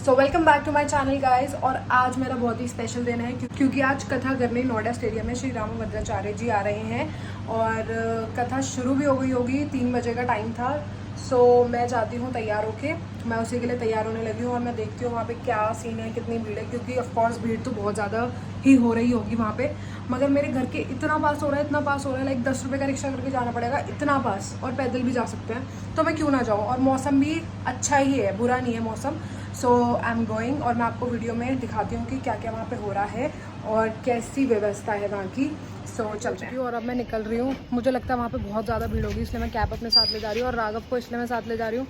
So welcome back to my channel guys. और आज मेरा बहुत ही स्पेशल दिन है क्योंकि आज कथा करने नोएडा स्टेडियम में श्री रामभद्राचार्य जी आ रहे हैं और कथा शुरू भी हो गई होगी। 3 बजे का टाइम था। सो मैं जाती हूँ तैयार होके, मैं उसी के लिए तैयार होने लगी हूँ और मैं देखती हूँ वहाँ पे क्या सीन है, कितनी भीड़ है, क्योंकि ऑफकोर्स भीड़ तो बहुत ज़्यादा ही हो रही होगी वहाँ पे। मगर मेरे घर के इतना पास हो रहा है, इतना पास हो रहा है, लाइक 10 रुपये का रिक्शा करके जाना पड़ेगा, इतना पास, और पैदल भी जा सकते हैं, तो मैं क्यों ना जाऊँ। और मौसम भी अच्छा ही है, बुरा नहीं है मौसम। सो आई एम गोइंग और मैं आपको वीडियो में दिखाती हूँ कि क्या क्या वहाँ पे हो रहा है और कैसी व्यवस्था है वहाँ की। सो चलते हैं। और अब मैं निकल रही हूँ। मुझे लगता है वहाँ पे बहुत ज़्यादा भीड़ होगी, इसलिए मैं कैब अपने साथ ले जा रही हूँ। और राघव को इसलिए मैं साथ ले जा रही हूँ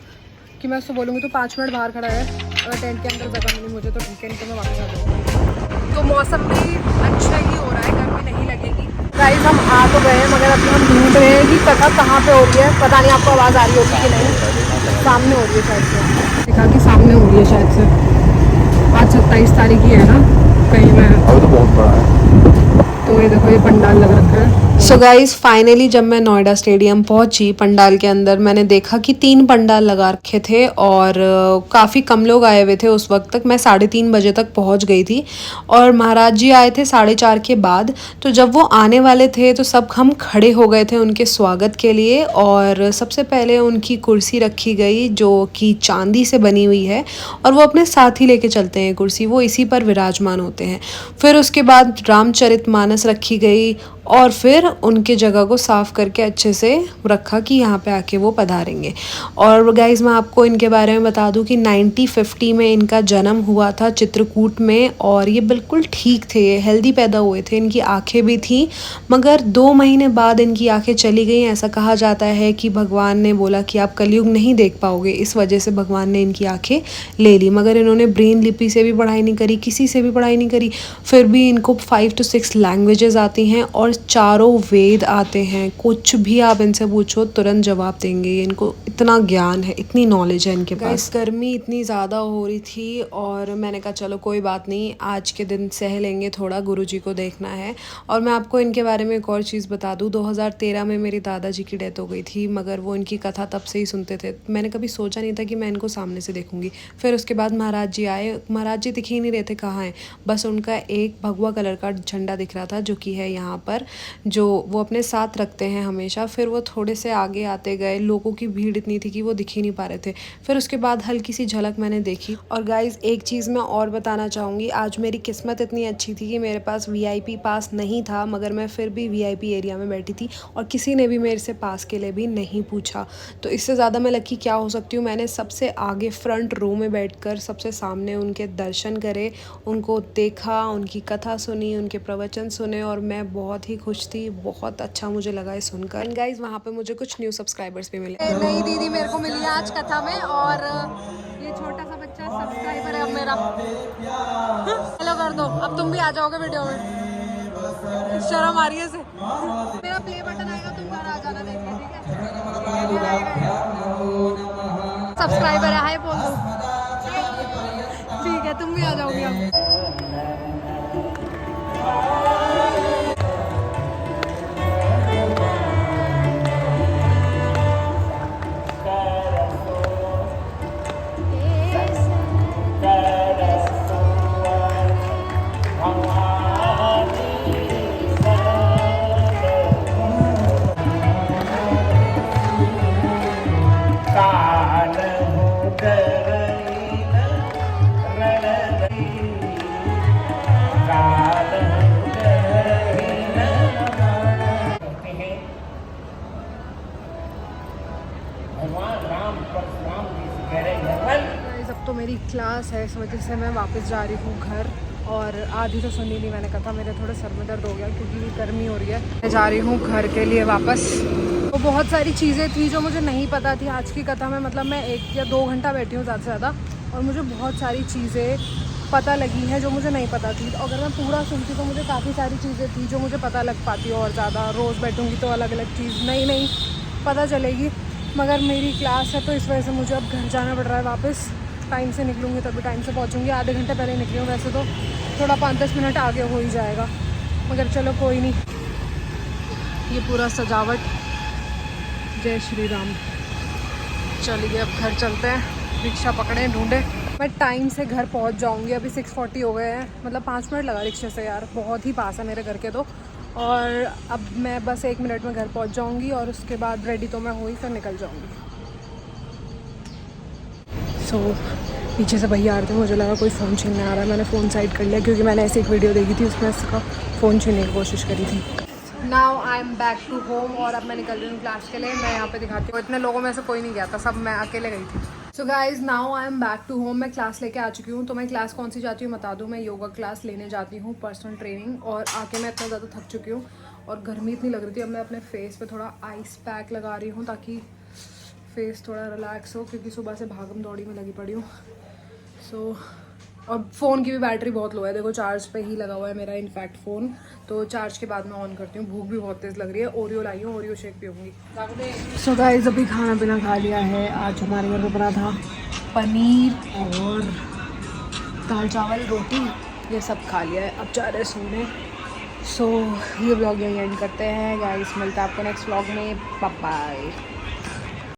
कि मैं उसको बोलूँगी तो 5 मिनट बाहर खड़ा है, अगर टेंट के अंदर जगह मिली मुझे तो ठीक है, नहीं तो मैं वापस आ जाऊँगी। तो मौसम भी अच्छा ही हो रहा है, गर्मी नहीं लगेगी। गाइस हम आ तो गए हैं, मगर अभी हम ढूंढ रहे हैं कि कथा कहाँ पे हो रही है। पता नहीं आपको आवाज़ आ रही होगी कि नहीं। सामने हो रही है शायद से, देखा कि सामने हो रही है शायद से। आज 27 तारीख ही है ना, कहीं मैं अभी तो बहुत बड़ा है। तो ये देखो, ये पंडाल लग रखा है। सो गाइज फाइनली जब मैं नोएडा स्टेडियम पहुंची, पंडाल के अंदर मैंने देखा कि 3 पंडाल लगा रखे थे और काफ़ी कम लोग आए हुए थे उस वक्त तक। मैं 3:30 बजे तक पहुंच गई थी और महाराज जी आए थे 4:30 के बाद। तो जब वो आने वाले थे तो सब हम खड़े हो गए थे उनके स्वागत के लिए। और सबसे पहले उनकी कुर्सी रखी गई जो कि चांदी से बनी हुई है और वो अपने साथ ही लेके चलते हैं कुर्सी, वो इसी पर विराजमान होते हैं। फिर उसके बाद रामचरितमानस रखी गई और फिर उनके जगह को साफ़ करके अच्छे से रखा कि यहाँ पे आके वो पधारेंगे। और गाइज़ मैं आपको इनके बारे में बता दूँ कि 1950 में इनका जन्म हुआ था चित्रकूट में, और ये बिल्कुल ठीक थे, ये हेल्दी पैदा हुए थे। इनकी आँखें भी थी, मगर 2 महीने बाद इनकी आँखें चली गई। ऐसा कहा जाता है कि भगवान ने बोला कि आप कलयुग नहीं देख पाओगे, इस वजह से भगवान ने इनकी आँखें ले ली। मगर इन्होंने ब्रेन लिपि से भी पढ़ाई नहीं करी, किसी से भी पढ़ाई नहीं करी, फिर भी इनको 5 to 6 लैंग्वेजेस आती हैं और 4 वेद आते हैं। कुछ भी आप इनसे पूछो तुरंत जवाब देंगे। इनको इतना ज्ञान है, इतनी नॉलेज है इनके पास। गर्मी इतनी ज़्यादा हो रही थी और मैंने कहा चलो कोई बात नहीं, आज के दिन सह लेंगे, थोड़ा गुरुजी को देखना है। और मैं आपको इनके बारे में एक और चीज़ बता दूँ, 2013 में मेरी दादाजी की डेथ हो गई थी, मगर वो इनकी कथा तब से ही सुनते थे। मैंने कभी सोचा नहीं था कि मैं इनको सामने से देखूंगी। फिर उसके बाद महाराज जी आए, महाराज जी दिख ही नहीं रहे थे कहाँ हैं, बस उनका एक भगवा कलर का झंडा दिख रहा था जो कि है यहाँ पर, जो वो अपने साथ रखते हैं हमेशा। फिर वो थोड़े से आगे आते गए, लोगों की भीड़ इतनी थी कि वो दिख ही नहीं पा रहे थे। फिर उसके बाद हल्की सी झलक मैंने देखी। और गाइज एक चीज़ मैं और बताना चाहूँगी, आज मेरी किस्मत इतनी अच्छी थी कि मेरे पास VIP पास नहीं था, मगर मैं फिर भी VIP एरिया में बैठी थी और किसी ने भी मेरे से पास के लिए भी नहीं पूछा। तो इससे ज़्यादा मैं लकी क्या हो सकती हूँ। मैंने सबसे आगे फ्रंट रो में बैठकर सबसे सामने उनके दर्शन करे, उनको देखा, उनकी कथा सुनी, उनके प्रवचन सुने और मैं बहुत ही खुश थी। बहुत अच्छा मुझे लगा ये सुनकर। एंड गाइज वहाँ पे मुझे कुछ न्यू सब्सक्राइबर्स भी मिले। नई दीदी मेरे को मिली है आज कथा में, और ये छोटा सा बच्चा सब्सक्राइबर है अब मेरा। हेलो कर दो, अब तुम भी आ जाओगे वीडियो में। शर्म आ रही है से। मेरा प्ले बटन आएगा, तुम घर आ जाना देखने, ठीक है। सब्सक्राइबर है, हाय बोल दो। ठीक है, तुम भी आ जाओगे अब। अब तो मेरी क्लास है, इस वजह से मैं वापस जा रही हूँ घर, और आधी तो सुनी नहीं मैंने कथा। मेरे थोड़े सर में दर्द हो गया क्योंकि गर्मी हो रही है। मैं जा रही हूँ घर के लिए वापस। तो बहुत सारी चीज़ें थी जो मुझे नहीं पता थी आज की कथा में, मतलब मैं 1 या 2 घंटा बैठी हूँ ज़्यादा से ज़्यादा, और मुझे बहुत सारी चीज़ें पता लगी हैं जो मुझे नहीं पता थी। तो अगर मैं पूरा सुनती तो मुझे काफ़ी सारी चीज़ें थी जो मुझे पता लग पाती और ज़्यादा। रोज़ बैठूँगी तो अलग अलग चीज़ नई नई पता चलेगी, मगर मेरी क्लास है तो इस वजह से मुझे अब घर जाना पड़ रहा है वापस। टाइम से निकलूँगी तभी टाइम से पहुँचूँगी। आधे घंटे पहले निकली हूँ, वैसे तो थोड़ा 5-10 मिनट आगे हो ही जाएगा, मगर चलो कोई नहीं। ये पूरा सजावट, जय श्री राम। चलिए अब घर चलते हैं। रिक्शा पकड़े ढूंढे। मैं टाइम से घर पहुंच जाऊंगी। अभी 6:40 हो गए हैं, मतलब 5 मिनट लगा रिक्शे से यार, बहुत ही पास है मेरे घर के तो। और अब मैं बस 1 मिनट में घर पहुंच जाऊंगी और उसके बाद रेडी तो मैं हुई, फिर निकल जाऊंगी। पीछे से भैया आ रहे थे, मुझे लगा कोई फ़ोन छीनने आ रहा है। मैंने फ़ोन साइड कर लिया क्योंकि मैंने ऐसी एक वीडियो देखी थी, उसमें उसका फ़ोन छीनने की कोशिश करी थी। Now I am back to home और अब मैं निकल रही हूँ क्लास के लिए। मैं यहाँ पे दिखाती हूँ, इतने लोगों में से कोई नहीं गया था, सब मैं अकेले गई थी। So guys now I am back to home. मैं क्लास लेके आ चुकी हूँ। तो मैं क्लास कौन सी जाती हूँ बता दूँ, मैं योगा क्लास लेने जाती हूँ, पर्सनल ट्रेनिंग। और आके मैं इतना ज़्यादा थक चुकी हूँ और गर्मी इतनी लग रही थी। अब मैं अपने फेस पे थोड़ा आइस पैक लगा रही हूँ ताकि फेस थोड़ा रिलैक्स हो, क्योंकि सुबह से भागम दौड़ी में लगी पड़ी हूँ। और फ़ोन की भी बैटरी बहुत लो है, देखो चार्ज पे ही लगा हुआ है मेरा इनफैक्ट फ़ोन। तो चार्ज के बाद मैं ऑन करती हूँ। भूख भी बहुत तेज़ लग रही है। ओरियो लाई हूँ, ओरियो शेक पीऊँगी। सो गाइस अभी खाना पीना खा लिया है। आज हमारे घर पे बना था पनीर और दाल चावल रोटी, ये सब खा लिया है। अब जा रहे सोने। सो ये व्लॉग यहीं एंड करते हैं गाइस। मिलता है आपको नेक्स्ट व्लॉग में। Bye bye.